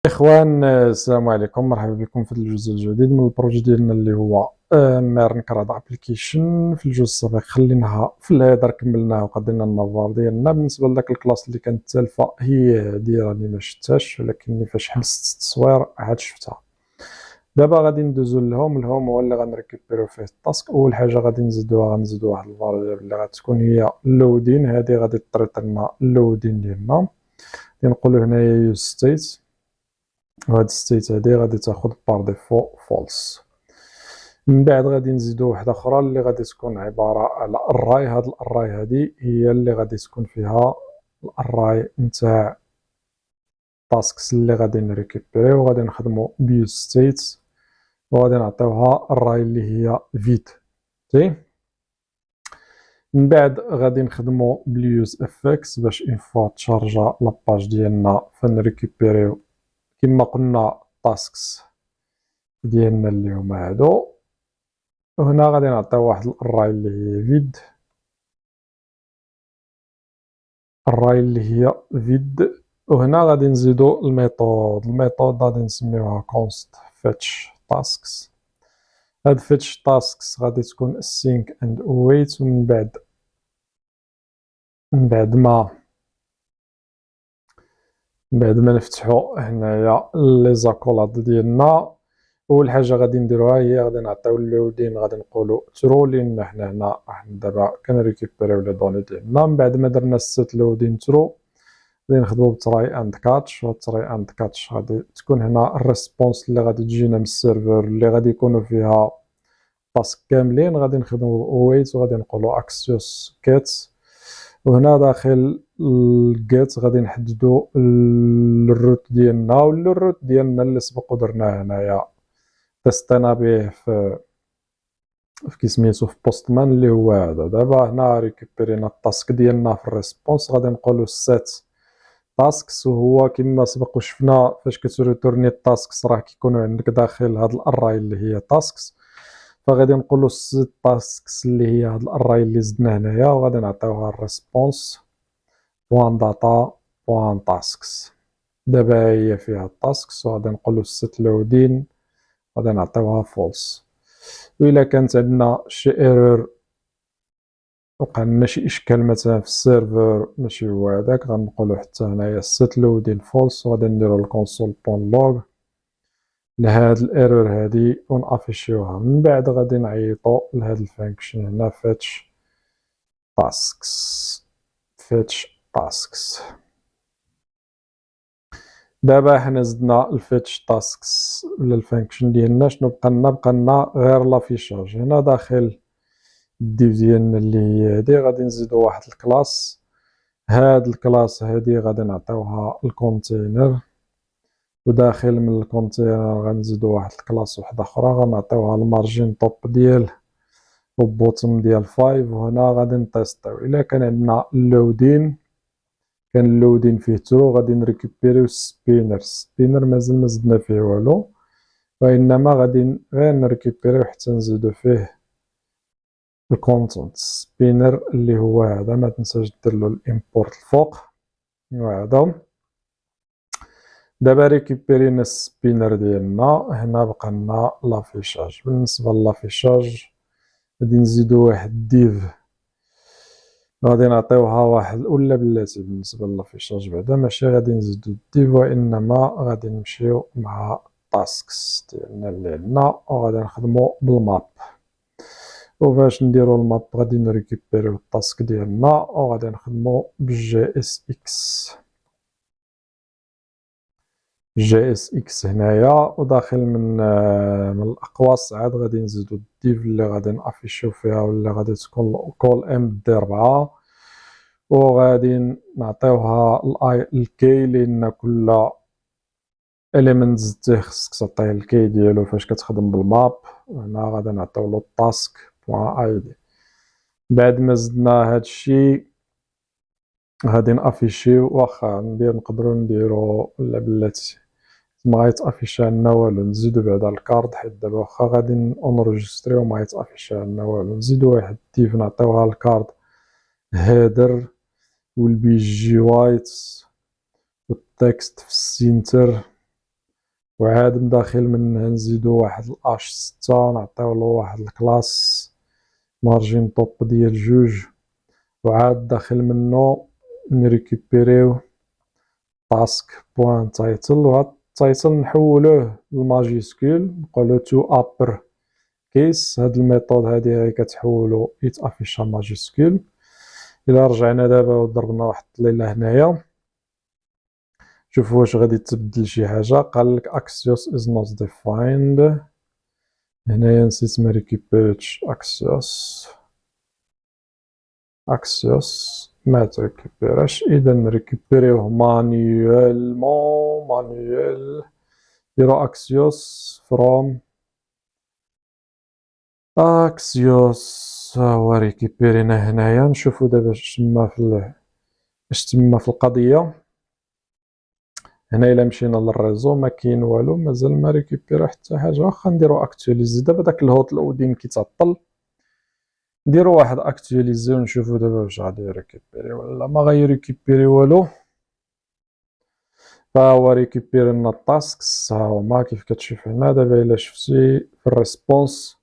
إخوان، السلام عليكم. مرحبا بكم في الجزء الجديد من البروجي ديالنا اللي هو ميرن كراد ابليكيشن. في الجزء السابق خليناها في الهيدر، كملناها وقدرنا النظار ديالنا. بالنسبه لذاك الكلاس اللي كانت تالفه هي هادي راني ما شفتهاش، ولكن فاش حبست التصوير عاد شفتها. دابا غادي ندوزو للهوم هو اللي غنريكوبيريو فيه التاسك. اول حاجه غادي نزيدو واحد الفاريابل اللي غتكون هي اللودين. هادي غادي تطريط لنا اللودين ديالنا، غادي نقولو هنايا يوز ستيت، وهاد ستيت هادي غادي تاخد بار ديفو فولس. من بعد غادي نزيدو وحده اخرى اللي غادي تكون عباره على الراي. هاد الراي هادي هي اللي غادي تكون فيها الراي نتاع تاسكس اللي غادي نريكوبيريو، وغادي نخدمو بيوز ستيت، وغادي نعطيوها الراي اللي هي فيد. من بعد غادي نخدمو باليوز افكس باش اون فوا تشارجا لاباج ديالنا فنريكوبيريو كما قلنا تاسكس ديالنا اللي هما هادو. وهنا غادي نعطيو واحد الراي اللي هي فيد، الراي اللي هي فيد. وهنا غادي نزيدو الميثود غادي نسميوها const fetch tasks. هاد fetch tasks غادي تكون async and await. ومن بعد ما نفتحو هنايا لي زاكولاد ديالنا، اول حاجه غادي نديروها هي غادي نعطيو اللودين، غادي نقولو ترو لان حنا هنا دابا كنريكوبيريو لي دوني ديالنا. من بعد ما درنا السيت لودين ترو غادي نخدمو بتراي اند كاتش. والتراي اند كاتش غادي تكون هنا الريسبونس اللي غادي تجينا من السيرفر اللي غادي يكونوا فيها تاسك كاملين. غادي نخدمو ويت وغادي نقولو اكسيوس جيت. وهنا داخل الجيت غادي نحددو الروت ديالنا، والروت ديالنا اللي سبق ودرناه هنايا تستنا به في كيسميتو في بوستمان اللي هو هذا. دابا هنا ريكوبيرينا التاسك ديالنا في الريسبونس، غادي نقولو سيت تاسكس. وهو كما سبق وشفنا فاش كتريتورني التاسكس راه كيكونوا عندك داخل هاد الاراي اللي هي تاسكس، فغادي نقولوا سيت تاسكس اللي هي هاد الاراي اللي زدنا هنايا، وغادي نعطيوها الريسبونس بوان داتا بوان تاسكس. دابا هي فيها التاسكس، وغادي نقولوا سيت لودين، غادي نعطيوها فولس. وإلا كانت عندنا شي ايرور وقع لنا شي اشكال مثلا في السيرفر ماشي هو هذاك، غنقولوا حتى هنايا سيت لودين فولس، وغادي نديرو الكونسول بون لوغ لهاد الايرور هادي ونافيشيوها. من بعد غادي نعيطو لهاد الفانكشن هنا فيتش تاسكس. دابا حنا زدنا الفيتش تاسكس ولا الفانكشن ديالنا. شنو بقى لنا غير لافيشاج. هنا داخل الديف ديالنا اللي هي هادي غادي نزيدو واحد الكلاس. هاد الكلاس هادي غادي نعطيوها الكونتينر، وداخل من الكونتينر غنزيدو واحد الكلاس وحده اخرى غنعطيوها المارجين توب ديال وبوتم ديال 5. وهنا غادي نتيستيو الا كان عندنا اللودين، كان اللودين فيه ترو غادي نريكوبيريو السبينر مازال ما زدنا فيه والو، وانما غادي غير نريكوبيريو حتى نزيدو فيه الكونتنت سبينر اللي هو هذا. ما تنساش دير له الامبورت الفوق وهذا. دابا ريكوبيرينا السبينر ديالنا، هنا بقى لنا لافيشاج. بالنسبه لافيشاج غادي نزيدو واحد ديف، غادي نعطيوها واحد ولا بلاتي بالنسبه لافيشاج بعدا ماشي غادي نزيدو الديف، وانما غادي نمشيو مع التاسكس ديالنا اللي عندنا، وغادي نخدمو بالماب. وفاش نديرو الماب غادي نريكوبيريو التاسك ديالنا، وغادي نخدمو بالجي اس اكس. جي اس اكس هنايا، وداخل من الاقواس عاد غادي نزيدو الديف اللي غادي نافيشيو فيها واللي غادي تكون كول ام دي 4، وغادي نعطيوها الاي الكي لان كل اليمنت زدتيه خصك تعطيه الكي ديالو فاش كتخدم بالماب. هنا غادي نعطيو له التاسك بوان اي دي. بعد ما زدنا هادشي غادي نافيشيو، واخا نقدروا نديرو ولا بلاتي ما غيتافيش عندنا والو، نزيدو بعدا الكارد حيت دابا واخا غادي نونجستريو ما غيتافيش عندنا والو. نزيدو واحد ديف نعطيوها الكارد هيدر والبي جي وايت والتكست في السينتر وعاد من داخل منها نزيدو واحد الاش 6 نعطيولو واحد الكلاس مارجين طوب ديال 2 وعاد داخل منو نريكوبيريو تاسك بوان تايتل وهاد التايتل نحولوه للماجيسكول نقولو تو ابر كيس. هاد الميثود هادي هي كتحولو يتافيشا ماجيسكول. الى رجعنا دابا وضربنا واحد الطليله هنايا شوفوا واش غادي تبدل شي حاجه. قالك اكسيوس از نوت ديفايند. هنايا نسيت ما ريكوبيريتش اكسيوس ما تريكوبيراش. اذا نريكوبيريوه مانيوال ديرو اكسيوس فروم اكسيوس. ها هو ريكوبيرينا هنايا. نشوفو دابا اش تما في القضيه. هنا الا مشينا للريزو ما كاين والو، مازال ما ريكوبيرا حتى حاجه. واخا نديرو اكتواليزي دابا داك الهوت الاودين كيتعطل نديرو واحد اكتواليزي ونشوفو دابا واش غادي يريكوبيري ولا ما غيريكوبيري والو. فهو ريكوبيري لنا التاسكس. ها هما كيف كتشوف هنا دابا الا شفتي في الريسبونس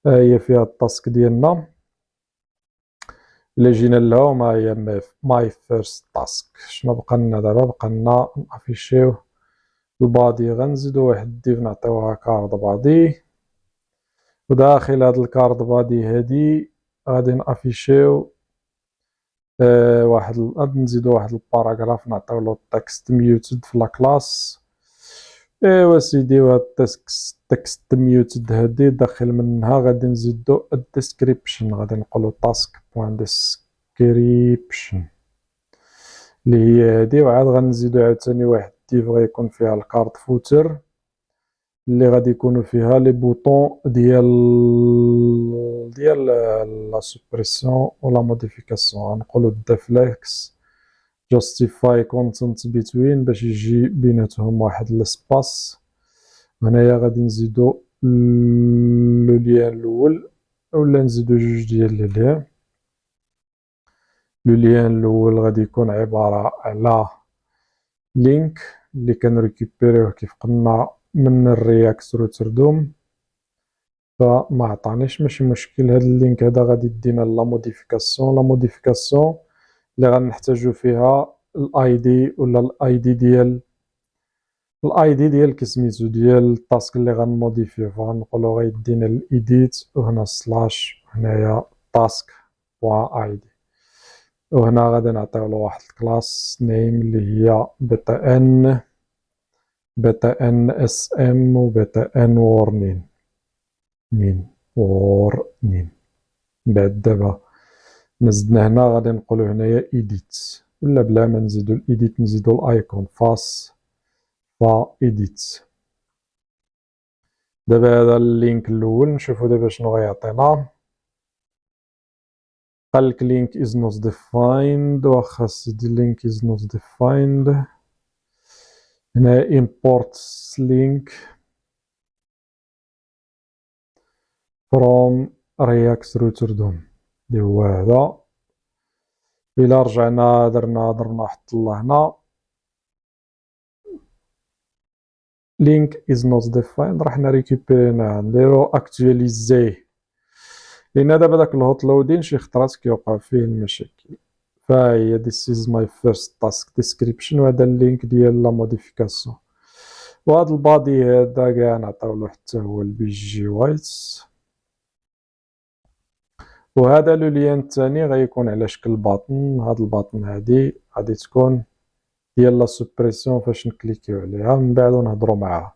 هي فيها التاسك ديالنا. الا جينا لهم ها هي ماي فيرست تاسك. شنو بقى لنا دابا؟ بقى لنا نافيشيو البادي. غنزيدو واحد ديف نعطيوها كارد بادي وداخل هاد الكارد بادي هادي غادي نافيشيو غادي نزيدو واحد الباراغراف نعطيولو التكست ميوتد في لاكلاس. ايوا سيدي وهاد التكست ميوتد هادي داخل منها غادي نزيدو الديسكريبشن. غادي نقولو تاسك بوان ديسكريبشن اللي هي هادي. وعاد غنزيدو عاوتاني واحد ديف غيكون فيها الكارد فوتر اللي غادي يكونوا فيها لي بوطون ديال لا سوبريسيون ولا موديفيكاسيون. غنقولوا ديفليكس جاستيفاي كونتنت بيتوين باش يجي بيناتهم واحد الاسباس. هنايا غادي نزيدو لو ليان الاول اولا نزيدو 2 ديال لي ليان. لو ليان الاول غادي يكون عباره على لينك اللي كنريكوبيريوه كيف قلنا من الرياكت روتردوم. فما عطانيش ماشي مشكل. هاد اللينك هذا غادي يدينا لا موديفيكاسيون اللي غنحتاجو فيها الاي دي ولا الاي دي ديال كسميتو ديال التاسك اللي غنموديفيو. فغنقولو غيدينا الايديت وهنا سلاش وهنايا تاسك بوان اي دي. وهنا غادي نعطيولو واحد الكلاس نيم اللي هي بيتا ان اس ام وبيتا ان وورنين بعد دابا نزدنا هنا غادي نقولو هنايا ايديت ولا بلا ما نزيدو الايديت نزيدو الايكون فاس ايديت. دابا هذا اللينك الاول نشوفو دابا شنو غيعطينا. قالك لينك از نوت ديفايند. واخا سيدي لينك از نوت ديفايند. هنا import link from react rooterdom اللي هو هذا. إلا رجعنا درنا واحد الطلة هنا link is not defined راح نريكوبيريناه نديرو actualize لأن دابا داك الهوت لودين شي خطرات كيوقع فيه المشاكل. فهي this is my first task description وهذا اللينك ديال لا موديفيكاسيون. وهاد البادي هذا كاع نعطيولو حتى هو البي جي وايت. وهذا لو ليان الثاني غيكون على شكل باطن. هاد الباطن هادي غادي تكون ديال لا سوبريسيون فاش نكليكيو عليها من بعد ونهضروا معاها.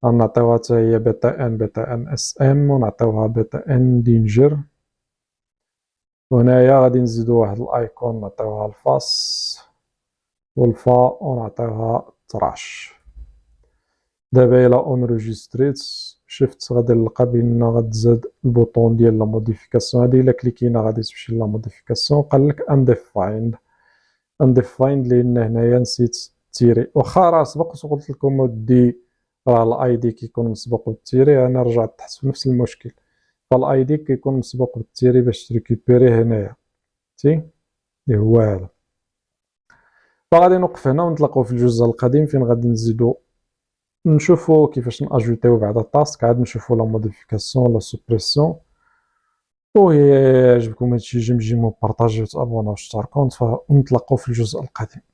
غنعطيوها حتى هي بيتا ان اس ام ونعطيوها بيتا ان دينجر. وهنايا غادي نزيدو واحد الايكون نعطيوها الفاس والفا ونعطيوها تراش. دابا الى اونريجستريت شفت غادي نلقى بان غتزاد البوطون ديال لا موديفيكاسيون هادي. الا كليكينا غادي تمشي لا موديفيكاسيون. قالك undefined لان هنايا نسيت تيري. واخا راه سبق قلت لكم ودي راه الاي دي كيكون مسبوق بالتيري. انا رجعت تحت في نفس المشكل. فالاي دي كيكون مسبوق بالتيري باش تريكوبيريه هنايا اللي هو هذا. فغادي نوقف هنا ونتلاقاو في الجزء القادم فين غادي نزيدو نشوفو كيفاش ناجوتيو بعد التاسك، عاد نشوفو لا موديفيكاسيون لا سوبريسيون. وإلا عجبكم هادشي جيمو بارطاجيو تابوناو واشتركوا، ونتلاقاو في الجزء القادم.